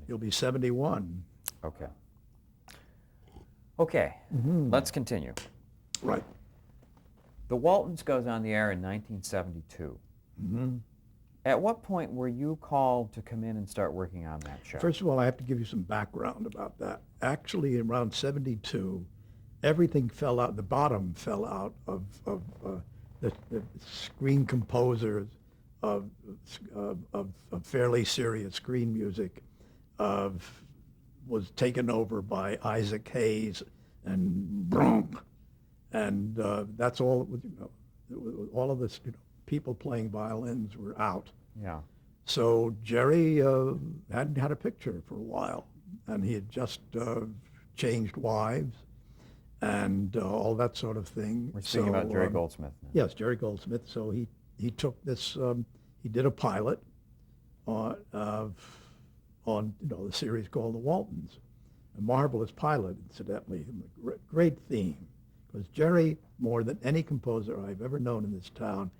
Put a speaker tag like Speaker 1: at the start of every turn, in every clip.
Speaker 1: You'll be 71.
Speaker 2: Okay. Okay, let's continue.
Speaker 1: Right.
Speaker 2: The Waltons goes on the air in 1972. At what point were you called to come in and start working on that show?
Speaker 1: First of all, I have to give you some background about that. Actually, around 72, everything fell out, the bottom fell out of the screen composers of fairly serious screen music was taken over by Isaac Hayes and Bronk. And that's all, all of this, people playing violins were out.
Speaker 2: Yeah.
Speaker 1: So Jerry hadn't had a picture for a while, and he had just changed wives and all that sort of thing.
Speaker 2: We're speaking about Jerry Goldsmith now.
Speaker 1: Yes, Jerry Goldsmith. So he took this, he did a pilot on the series called The Waltons. A marvelous pilot, incidentally, a great theme. Because Jerry, more than any composer I've ever known in this town,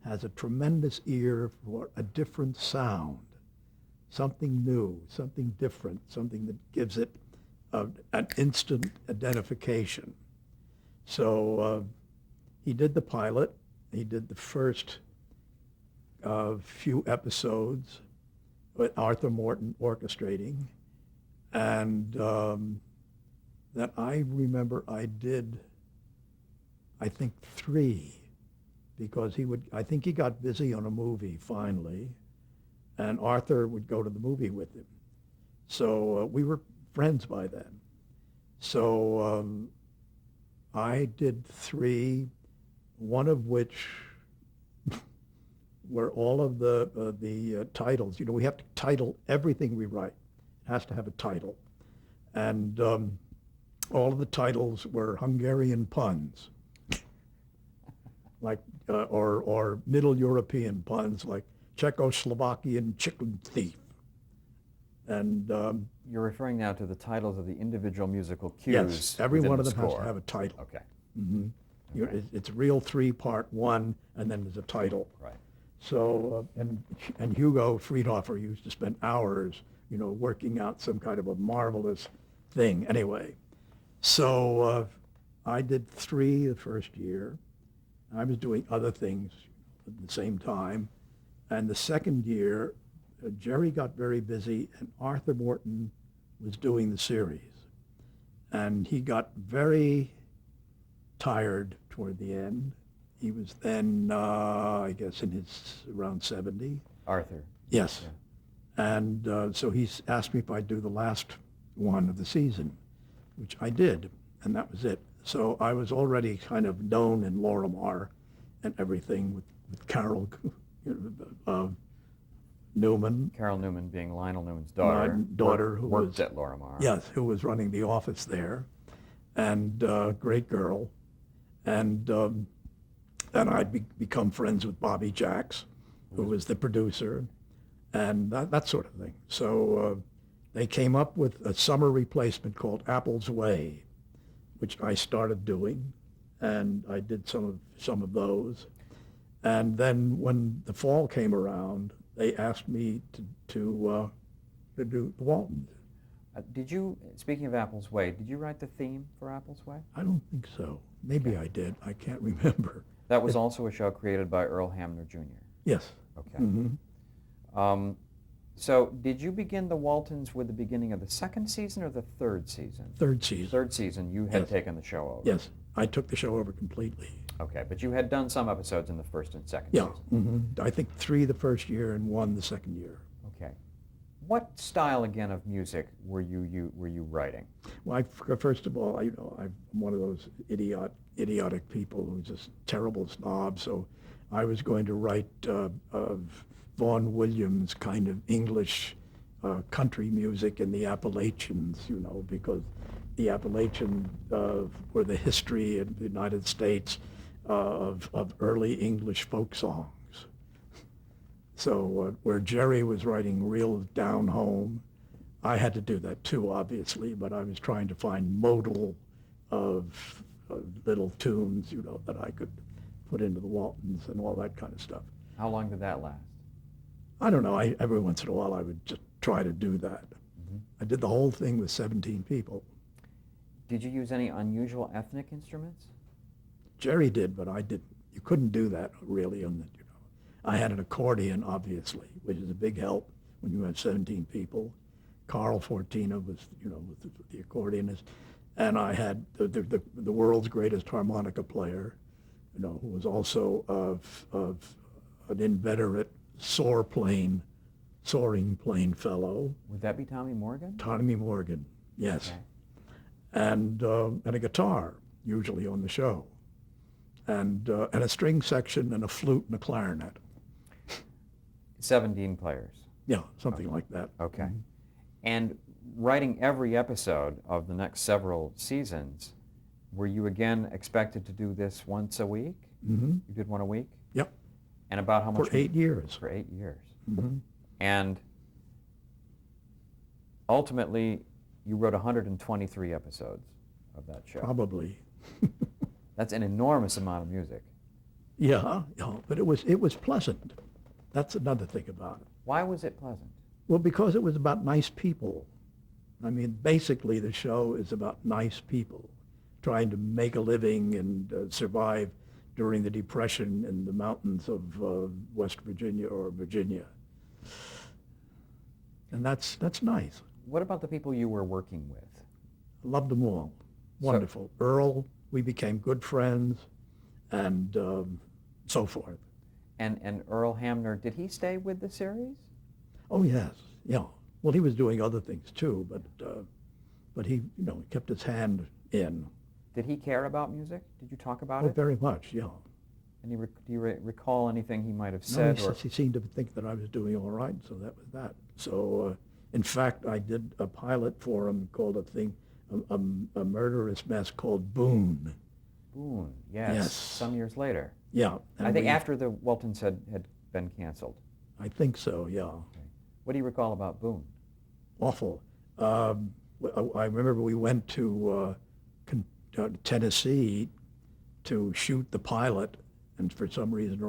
Speaker 1: has a tremendous ear for a different sound, something new, something different, something that gives it an instant identification. So he did the pilot. He did the first few episodes with Arthur Morton orchestrating. And that I remember I did, I think, 3. Because I think he got busy on a movie finally, and Arthur would go to the movie with him. So we were friends by then. So I did 3, one of which were all of the titles. We have to title everything we write. It has to have a title. And all of the titles were Hungarian puns. Like or Middle European puns like Czechoslovakian chicken thief. And
Speaker 2: you're referring now to the titles of the individual musical cues.
Speaker 1: yes, every one of them has
Speaker 2: score.
Speaker 1: to have a title.
Speaker 2: Okay.
Speaker 1: Okay. It's a real 3-part one, and then there's a title.
Speaker 2: Right.
Speaker 1: So and Hugo Friedhofer used to spend hours, working out some kind of a marvelous thing. Anyway, so I did 3 the first year. I was doing other things at the same time. And the second year, Jerry got very busy, and Arthur Morton was doing the series. And he got very tired toward the end. He was then, I guess, in his around 70.
Speaker 2: Arthur.
Speaker 1: Yes.
Speaker 2: Yeah.
Speaker 1: And so he asked me if I'd do the last one of the season, which I did, and that was it. So I was already kind of known in Lorimar and everything with Carol Newman.
Speaker 2: Carol Newman being Lionel Newman's daughter.
Speaker 1: My daughter, who
Speaker 2: worked
Speaker 1: was
Speaker 2: at Lorimar.
Speaker 1: Yes, who was running the office there, and great girl, and I'd become friends with Bobby Jacks, who was the producer, and that sort of thing. So they came up with a summer replacement called Apple's Way, which I started doing, and I did some of those. And then when the fall came around, they asked me to do the Waltons.
Speaker 2: Did you, speaking of Apple's Way, did you write the theme for Apple's Way?
Speaker 1: I don't think so. Maybe I did. I can't remember.
Speaker 2: That was also a show created by Earl Hamner Jr.
Speaker 1: Yes.
Speaker 2: Okay.
Speaker 1: Mm-hmm.
Speaker 2: So did you begin the Waltons with the beginning of the second season or the third season?
Speaker 1: Third season.
Speaker 2: Third season, you had
Speaker 1: Yes.
Speaker 2: taken the show over.
Speaker 1: Yes, I took the show over completely.
Speaker 2: Okay, but you had done some episodes in the first and second
Speaker 1: Yeah.
Speaker 2: season.
Speaker 1: I think 3 the first year and 1 the second year.
Speaker 2: Okay. What style again of music were you writing?
Speaker 1: Well, first of all, I'm one of those idiotic people who's just terrible snob. So I was going to write Vaughan Williams kind of English country music in the Appalachians, because the Appalachians were the history in the United States of early English folk songs. So where Jerry was writing real down home, I had to do that too, obviously, but I was trying to find modal of little tunes, that I could put into the Waltons and all that kind of stuff.
Speaker 2: How long did that last?
Speaker 1: I don't know. Every once in a while I would just try to do that. did the whole thing with 17 people.
Speaker 2: Did you use any unusual ethnic instruments?
Speaker 1: Jerry did, but I didn't. You couldn't do that really on the, you know. I had an accordion, obviously, which is a big help when you have 17 people. Carl Fortina was, you know, the accordionist. And I had the world's greatest harmonica player, you know, who was also of an inveterate soaring plane fellow.
Speaker 2: Would that be Tommy Morgan?
Speaker 1: Tommy Morgan, yes.
Speaker 2: Okay.
Speaker 1: And a guitar, usually on the show. And a string section and a flute and a clarinet.
Speaker 2: 17 players.
Speaker 1: Yeah, something like that.
Speaker 2: Okay. And writing every episode of the next several seasons, were you again expected to do this once a week?
Speaker 1: Mm-hmm.
Speaker 2: You did one a week?
Speaker 1: Yep.
Speaker 2: And about how much?
Speaker 1: For 8 years.
Speaker 2: For 8 years.
Speaker 1: Mm-hmm.
Speaker 2: And ultimately, you wrote 123 episodes of that show.
Speaker 1: Probably.
Speaker 2: That's an enormous amount of music.
Speaker 1: Yeah, but it was pleasant. That's another thing about it.
Speaker 2: Why was it pleasant?
Speaker 1: Well, because it was about nice people. I mean, basically the show is about nice people trying to make a living and survive during the Depression in the mountains of West Virginia or Virginia. And that's nice.
Speaker 2: What about the people you were working with?
Speaker 1: I loved them all. Wonderful. Earl, we became good friends, and so forth.
Speaker 2: And Earl Hamner, did he stay with the series?
Speaker 1: Oh yes, yeah. Well, he was doing other things too, but he, you know, kept his hand in.
Speaker 2: Did he care about music? Did you talk about
Speaker 1: Oh,
Speaker 2: it?
Speaker 1: very much, yeah.
Speaker 2: And do you recall anything he might have
Speaker 1: No,
Speaker 2: said?
Speaker 1: he seemed to think that I was doing all right, so that was that. So, in fact, I did a pilot for him called a murderous mess called Boone.
Speaker 2: Boone, yes.
Speaker 1: Yes.
Speaker 2: Some years later.
Speaker 1: Yeah.
Speaker 2: I think after the Waltons had been canceled.
Speaker 1: I think so, yeah.
Speaker 2: Okay. What do you recall about Boone?
Speaker 1: Awful. I remember we went to Tennessee to shoot the pilot, and for some reason,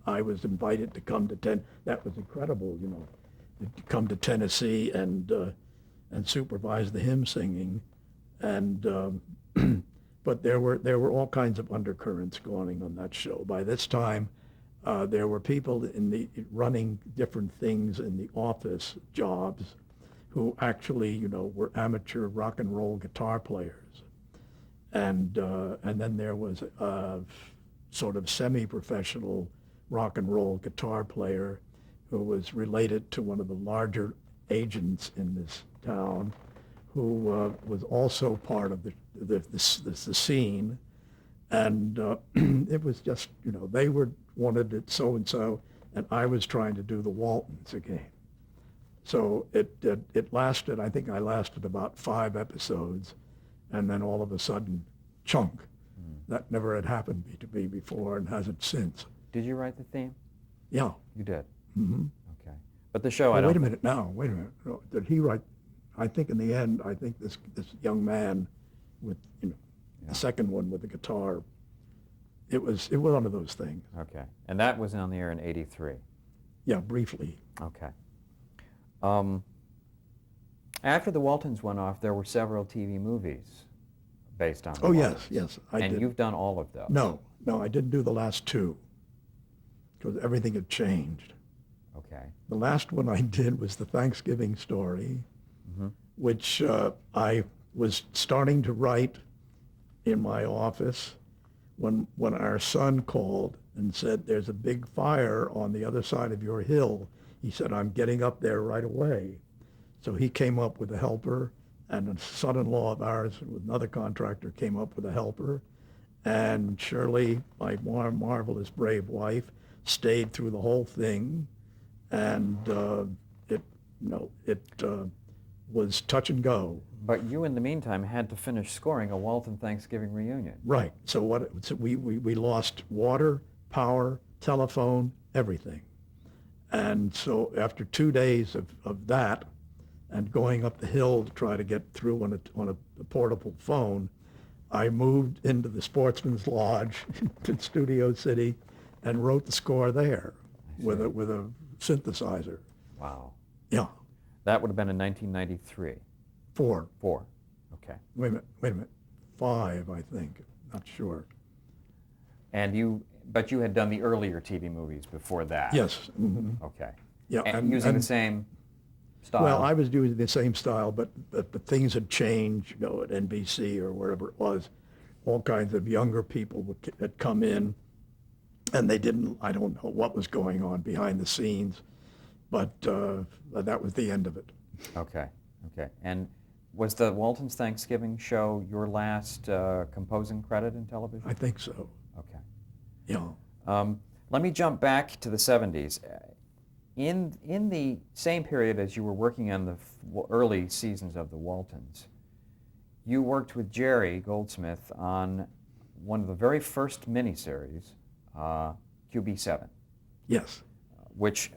Speaker 1: I was invited to come to that was incredible, you know, to come to Tennessee and supervise the hymn singing, and but there were all kinds of undercurrents going on that show. By this time, there were people running different things in the office jobs who actually, you know, were amateur rock and roll guitar players. And then there was a sort of semi-professional rock and roll guitar player who was related to one of the larger agents in this town, who was also part of the scene. And it was just, you know, they wanted it so-and-so, and I was trying to do the Waltons again. So it lasted, I think I lasted about 5 episodes, and then all of a sudden, chunk. That never had happened to me before and hasn't since.
Speaker 2: Did you write the theme?
Speaker 1: Yeah.
Speaker 2: You did?
Speaker 1: Mm-hmm.
Speaker 2: Okay. But the show,
Speaker 1: Wait a minute now, wait a minute. No, did he write, I think in the end, I think this young man with, you know, the second one with the guitar, it was one of those things.
Speaker 2: Okay. And that was on the air in '83?
Speaker 1: Yeah, briefly.
Speaker 2: Okay. After the Waltons went off, there were several TV movies based on the Waltons.
Speaker 1: Yes, I did.
Speaker 2: And you've done all of those?
Speaker 1: No, I didn't do the last 2, because everything had changed.
Speaker 2: Okay.
Speaker 1: The last one I did was the Thanksgiving Story, which I was starting to write in my office when our son called and said, "There's a big fire on the other side of your hill." He said, "I'm getting up there right away." So he came up with a helper, and a son-in-law of ours with another contractor came up with a helper. And Shirley, my marvelous, brave wife, stayed through the whole thing. And it was touch and go.
Speaker 2: But you, in the meantime, had to finish scoring a Walton Thanksgiving reunion.
Speaker 1: Right. So we lost water, power, telephone, everything. And so after 2 days of that, and going up the hill to try to get through on a portable phone, I moved into the Sportsman's Lodge in Studio City and wrote the score there with a synthesizer.
Speaker 2: Wow.
Speaker 1: Yeah.
Speaker 2: That would have been in 1993.
Speaker 1: 4.
Speaker 2: 4. Okay.
Speaker 1: Wait a minute. 5, I think. Not sure.
Speaker 2: But you had done the earlier TV movies before that.
Speaker 1: Yes.
Speaker 2: Okay.
Speaker 1: Yeah,
Speaker 2: And using the same style.
Speaker 1: Well, I was doing the same style, but things had changed, at NBC or wherever it was. All kinds of younger people had come in, and I don't know what was going on behind the scenes, but that was the end of it.
Speaker 2: Okay. And was the Waltons Thanksgiving show your last composing credit in television?
Speaker 1: I think so.
Speaker 2: Okay.
Speaker 1: Yeah.
Speaker 2: Let me jump back to the 70s. In the same period as you were working on the early seasons of the Waltons, you worked with Jerry Goldsmith on one of the very first miniseries, QB7.
Speaker 1: Yes.
Speaker 2: Which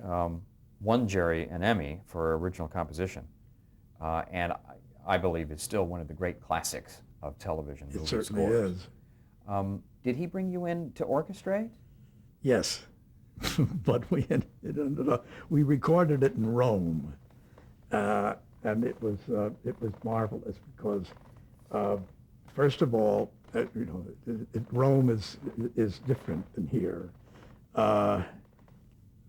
Speaker 2: won Jerry an Emmy for original composition, and I believe is still one of the great classics of television movie
Speaker 1: It certainly
Speaker 2: scores.
Speaker 1: is.
Speaker 2: Did he bring you in to orchestrate?
Speaker 1: Yes. But we recorded it in Rome, and it was marvelous because, first of all, Rome is different than here.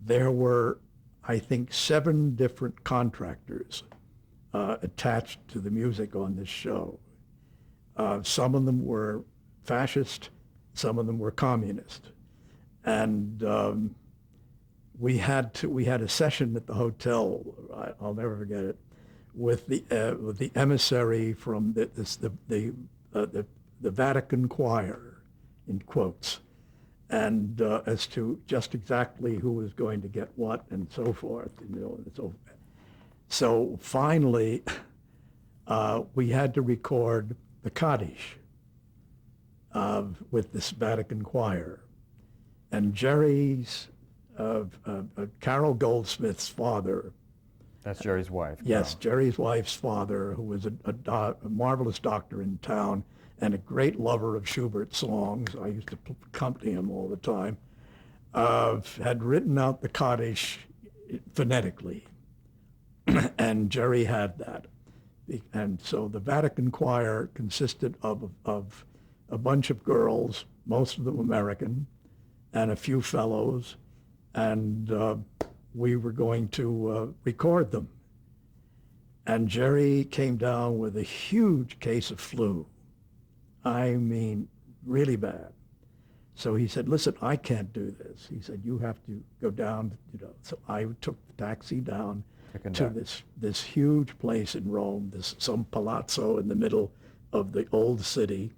Speaker 1: There were, I think, 7 different contractors attached to the music on this show. Some of them were fascist, some of them were communist. And we had a session at the hotel. I'll never forget it, with the emissary from the Vatican choir, in quotes, and as to just exactly who was going to get what and so forth. So finally, we had to record the Kaddish with this Vatican choir. And Jerry's, Carol Goldsmith's father.
Speaker 2: That's Jerry's wife.
Speaker 1: Yes, Jerry's wife's father, who was a marvelous doctor in town and a great lover of Schubert songs. I used to accompany him all the time. Had written out the Kaddish phonetically, and Jerry had that. And so the Vatican choir consisted of a bunch of girls, most of them American, and a few fellows, and we were going to record them. And Jerry came down with a huge case of flu. I mean, really bad. So he said, listen, I can't do this. He said, you have to go down, So I took the taxi down to this huge place in Rome, some palazzo in the middle of the old city.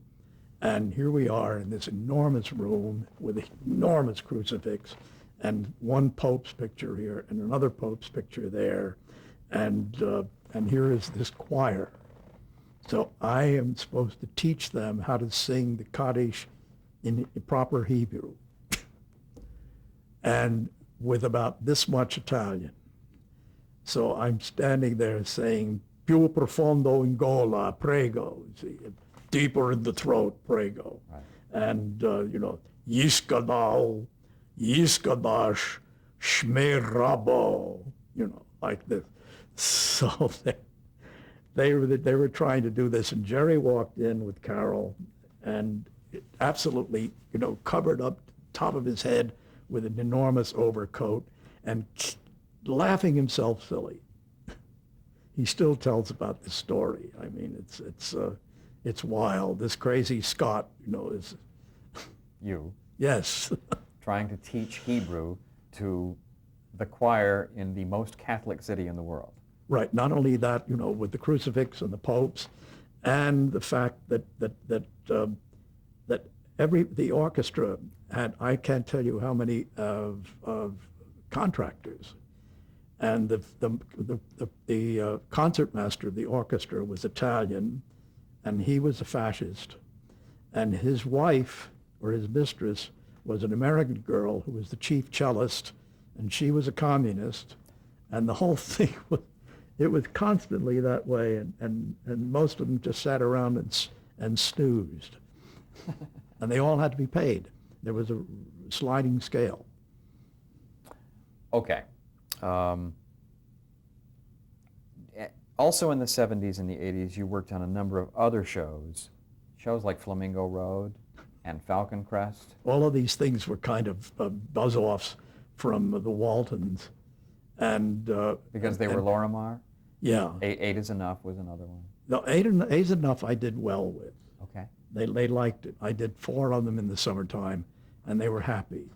Speaker 1: And here we are in this enormous room with an enormous crucifix and one Pope's picture here and another Pope's picture there. And here is this choir. So I am supposed to teach them how to sing the Kaddish in proper Hebrew and with about this much Italian. So I'm standing there saying, più profondo in gola, prego. See, deeper in the throat, prego.
Speaker 2: Right.
Speaker 1: And, Yiskadal, Yiskadash, Shmei Rabo, like this. So they were trying to do this, and Jerry walked in with Carol and absolutely, covered up top of his head with an enormous overcoat and laughing himself silly. He still tells about this story. I mean, it's wild. This crazy Scot, is...
Speaker 2: You.
Speaker 1: Yes.
Speaker 2: Trying to teach Hebrew to the choir in the most Catholic city in the world.
Speaker 1: Right. Not only that, with the crucifix and the popes, and the fact that the orchestra had, I can't tell you how many of contractors, and the concertmaster of the orchestra was Italian, and he was a fascist, and his wife or his mistress was an American girl who was the chief cellist, and she was a communist, and the whole thing was constantly that way, and most of them just sat around and snoozed. And they all had to be paid. There was a sliding scale.
Speaker 2: Okay. Also in the 70s and the 80s, you worked on a number of other shows like Flamingo Road and Falcon Crest.
Speaker 1: All of these things were kind of buzz-offs from the Waltons. And
Speaker 2: Because they were Lorimar?
Speaker 1: yeah.
Speaker 2: Eight is Enough was another one.
Speaker 1: No, A's Enough I did well with.
Speaker 2: Okay.
Speaker 1: They liked it. I did 4 of them in the summertime, and they were happy.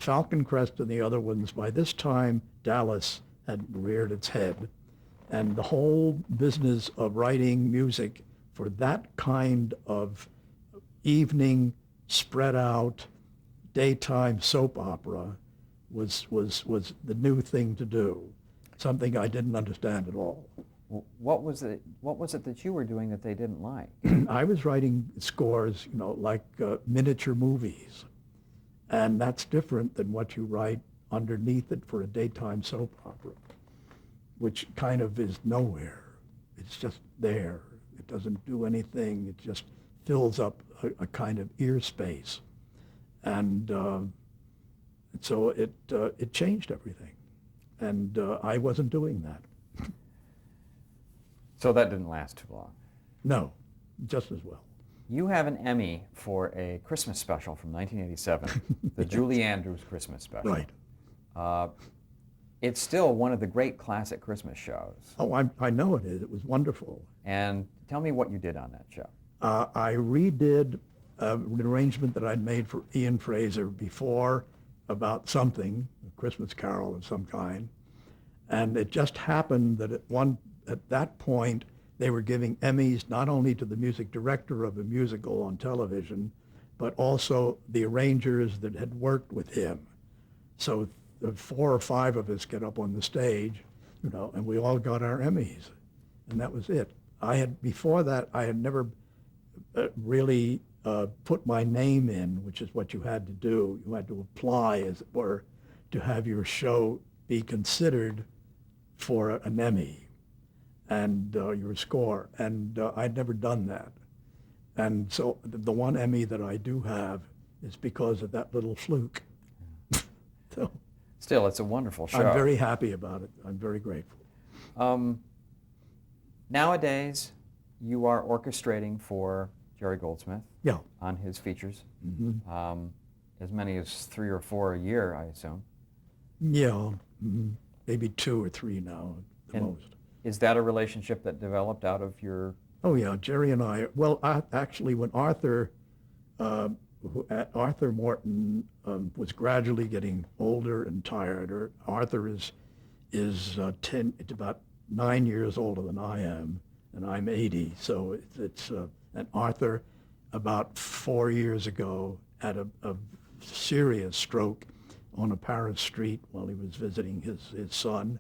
Speaker 1: Falcon Crest and the other ones, by this time, Dallas had reared its head. And the whole business of writing music for that kind of evening, spread out, daytime soap opera was the new thing to do, something I didn't understand at all.
Speaker 2: What was it that you were doing that they didn't like?
Speaker 1: I was writing scores, like miniature movies. And that's different than what you write underneath it for a daytime soap opera, which kind of is nowhere. It's just there. It doesn't do anything. It just fills up a kind of ear space. And so it changed everything. And I wasn't doing that.
Speaker 2: So that didn't last too long.
Speaker 1: No, just as well.
Speaker 2: You have an Emmy for a Christmas special from 1987, the Julie Andrews Christmas special.
Speaker 1: Right.
Speaker 2: It's still one of the great classic Christmas shows.
Speaker 1: Oh, I know it is. It was wonderful.
Speaker 2: And tell me what you did on that show.
Speaker 1: I redid an arrangement that I'd made for Ian Fraser before about something, a Christmas carol of some kind. And it just happened that at that point, they were giving Emmys not only to the music director of a musical on television, but also the arrangers that had worked with him. So the 4 or 5 of us get up on the stage, and we all got our Emmys, and that was it. Before that, I had never really put my name in, which is what you had to do. You had to apply, as it were, to have your show be considered for an Emmy and your score, and I'd never done that. And so the one Emmy that I do have is because of that little fluke. So
Speaker 2: still, it's a wonderful show.
Speaker 1: I'm very happy about it. I'm very grateful.
Speaker 2: Nowadays, you are orchestrating for Jerry Goldsmith
Speaker 1: Yeah.
Speaker 2: on his features.
Speaker 1: Mm-hmm.
Speaker 2: As many as 3 or 4 a year, I assume.
Speaker 1: Yeah. Mm-hmm. Maybe 2 or 3 now at the most.
Speaker 2: Is that a relationship that developed out of your...
Speaker 1: Oh, yeah, Jerry and I, well, actually, when Arthur Morton was gradually getting older and tireder. Arthur is it's about 9 years older than I am, and I'm 80, so and Arthur, about 4 years ago, had a serious stroke on a Paris street while he was visiting his son.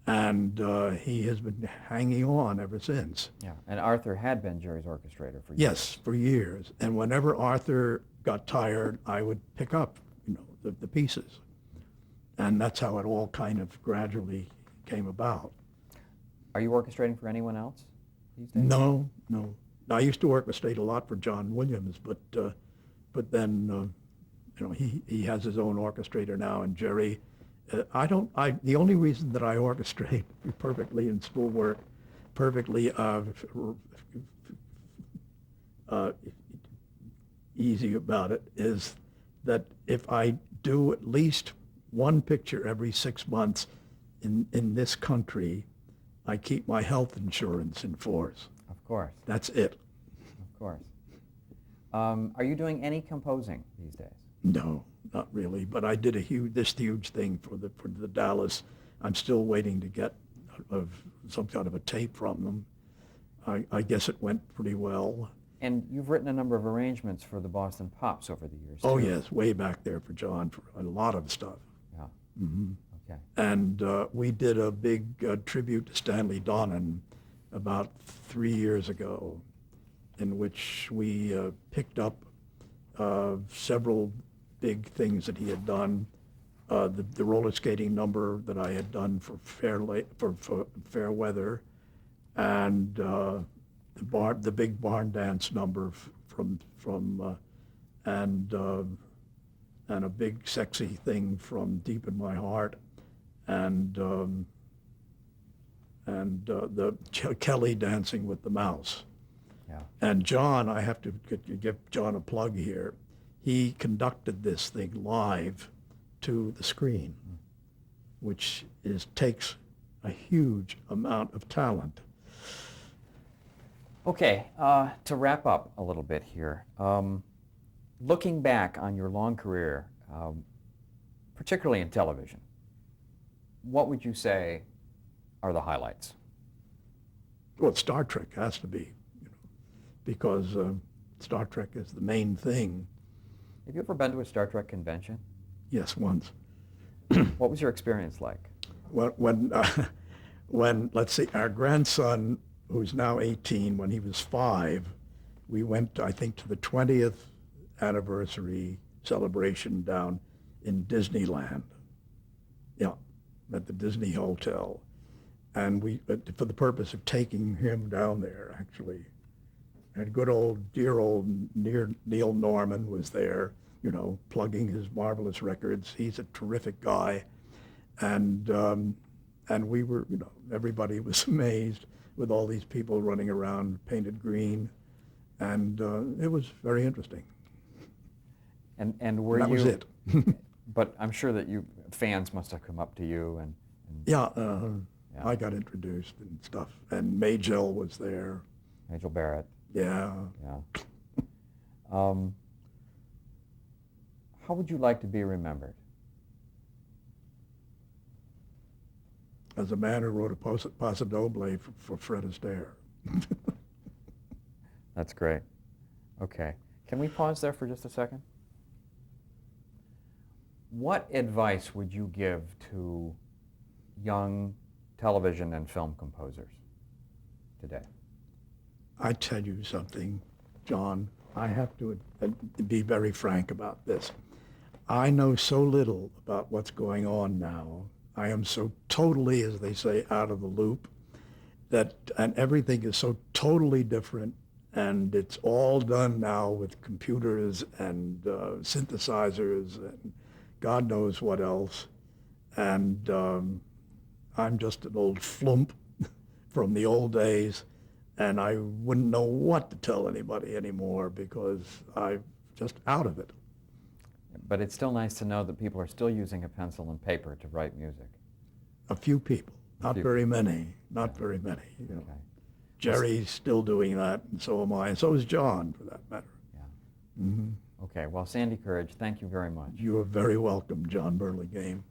Speaker 1: And he has been hanging on ever since.
Speaker 2: Yeah, and Arthur had been Jerry's orchestrator for years.
Speaker 1: Yes, for years. And whenever Arthur got tired, I would pick up, the pieces. And that's how it all kind of gradually came about.
Speaker 2: Are you orchestrating for anyone else these days?
Speaker 1: No. I used to orchestrate a lot for John Williams, but then, he has his own orchestrator now, and Jerry. The only reason that I orchestrate perfectly and still work perfectly easy about it is that if I do at least one picture every 6 months in this country, I keep my health insurance in force.
Speaker 2: Of course.
Speaker 1: That's it.
Speaker 2: Of course. Are you doing any composing these days?
Speaker 1: No. Not really, but I did this huge thing for the Dallas. I'm still waiting to get some kind of a tape from them. I guess it went pretty well.
Speaker 2: And you've written a number of arrangements for the Boston Pops over the years.
Speaker 1: Oh
Speaker 2: too.
Speaker 1: yes, way back there for John for a lot of stuff.
Speaker 2: Yeah.
Speaker 1: Mm-hmm.
Speaker 2: Okay.
Speaker 1: And we did a big tribute to Stanley Donen about 3 years ago, in which we picked up several big things that he had done. The roller skating number that I had done for Fair Weather, and the big barn dance number and a big sexy thing from Deep in My Heart, and and Kelly Dancing with the Mouse.
Speaker 2: Yeah.
Speaker 1: And John, I have to give John a plug here. He conducted this thing live to the screen, which takes a huge amount of talent.
Speaker 2: Okay, to wrap up a little bit here, looking back on your long career, particularly in television, what would you say are the highlights?
Speaker 1: Well, Star Trek has to be, because Star Trek is the main thing.
Speaker 2: Have you ever been to a Star Trek convention?
Speaker 1: Yes, once.
Speaker 2: What was your experience like?
Speaker 1: When let's see, our grandson, who's now 18, when he was 5, we went, I think, to the 20th anniversary celebration down in Disneyland. Yeah, at the Disney Hotel. And we, for the purpose of taking him down there, actually. And good old, dear old Neil Norman was there, plugging his marvelous records. He's a terrific guy. And we were, everybody was amazed with all these people running around painted green. And it was very interesting.
Speaker 2: And were
Speaker 1: that
Speaker 2: you...
Speaker 1: was it.
Speaker 2: But I'm sure that fans must have come up to you and
Speaker 1: yeah,
Speaker 2: yeah.
Speaker 1: I got introduced and stuff. And Majel was there.
Speaker 2: Majel Barrett.
Speaker 1: Yeah.
Speaker 2: Yeah. How would you like to be remembered?
Speaker 1: As a man who wrote a Paso Doble for Fred Astaire.
Speaker 2: That's great. Okay. Can we pause there for just a second? What advice would you give to young television and film composers today?
Speaker 1: I tell you something, John, I have to be very frank about this. I know so little about what's going on now. I am so totally, as they say, out of the loop, and everything is so totally different, and it's all done now with computers and synthesizers and God knows what else. And I'm just an old flump from the old days, and I wouldn't know what to tell anybody anymore because I'm just out of it.
Speaker 2: But it's still nice to know that people are still using a pencil and paper to write music.
Speaker 1: A few people, not very many, not very many. Okay. Jerry's still doing that, and so am I, and so is John, for that matter.
Speaker 2: Yeah. Mm-hmm. Okay, well, Sandy Courage, thank you very much.
Speaker 1: You are very welcome, John Burlingame.